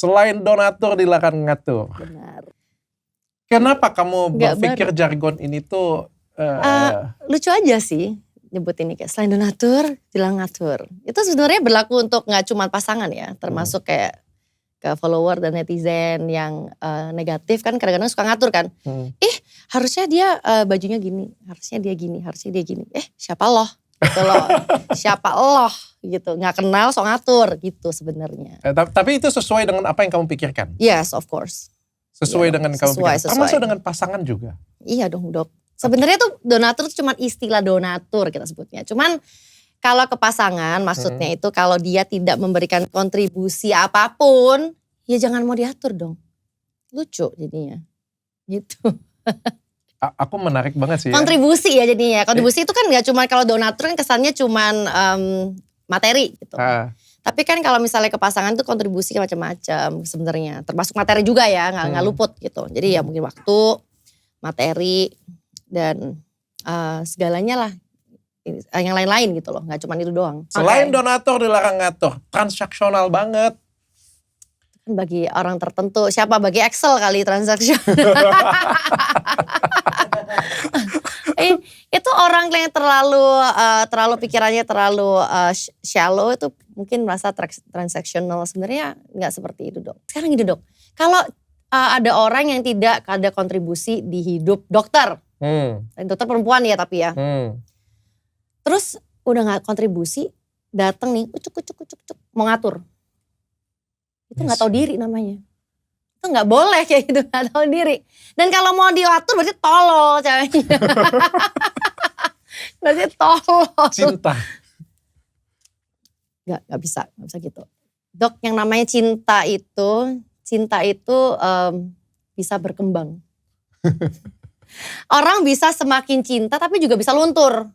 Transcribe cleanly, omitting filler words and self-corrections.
Selain donatur dilarang ngatur. Benar. Kenapa kamu Nggak berpikir jargon ini tuh Lucu aja sih nyebut ini kayak selain donatur dilarang ngatur. Itu sebenarnya berlaku untuk gak cuma pasangan ya, termasuk kayak ke follower dan netizen yang negatif kan kadang-kadang suka ngatur kan. Harusnya dia bajunya gini, harusnya dia gini, harusnya dia gini. Siapa loh? Gitu loh. Siapa loh? Gitu. Gak kenal sok ngatur gitu sebenarnya. tapi itu sesuai dengan apa yang kamu pikirkan? Yes, of course. Sesuai Iya, dengan kamu pikirkan. sesuai. Termasuk dengan pasangan juga? Iya dong dok. Sebenarnya tuh donatur tuh cuma istilah donatur kita sebutnya. Cuman kalau ke pasangan maksudnya itu kalau dia tidak memberikan kontribusi apapun, ya jangan mau diatur dong. Lucu jadinya. Gitu. Aku menarik banget sih ya. Kontribusi ya jadinya. Kontribusi itu kan gak cuma kalau donatur kan kesannya cuma materi gitu. Tapi kan kalau misalnya ke pasangan tuh kontribusi macam-macam sebenarnya. Termasuk materi juga ya, gak luput gitu. Jadi ya mungkin waktu, materi, dan segalanya lah. Yang lain-lain gitu loh, gak cuma itu doang. Selain donatur dilarang ngatur, transaksional banget. Bagi orang tertentu, siapa bagi Excel kali transaksional. Itu orang yang terlalu pikirannya terlalu shallow itu mungkin merasa transaksional. Sebenarnya nggak seperti itu dok. Sekarang gini dok, kalau ada orang yang tidak ada kontribusi di hidup dokter, dokter perempuan ya tapi ya, terus udah nggak kontribusi, datang nih, ucuk mau ngatur. Itu gak tahu diri namanya. Itu gak boleh kayak gitu, gak tahu diri. Dan kalau mau diatur berarti tolol ceweknya. Berarti tolol. Cinta. Gak bisa gitu. Dok, yang namanya cinta itu bisa berkembang. Orang bisa semakin cinta tapi juga bisa luntur.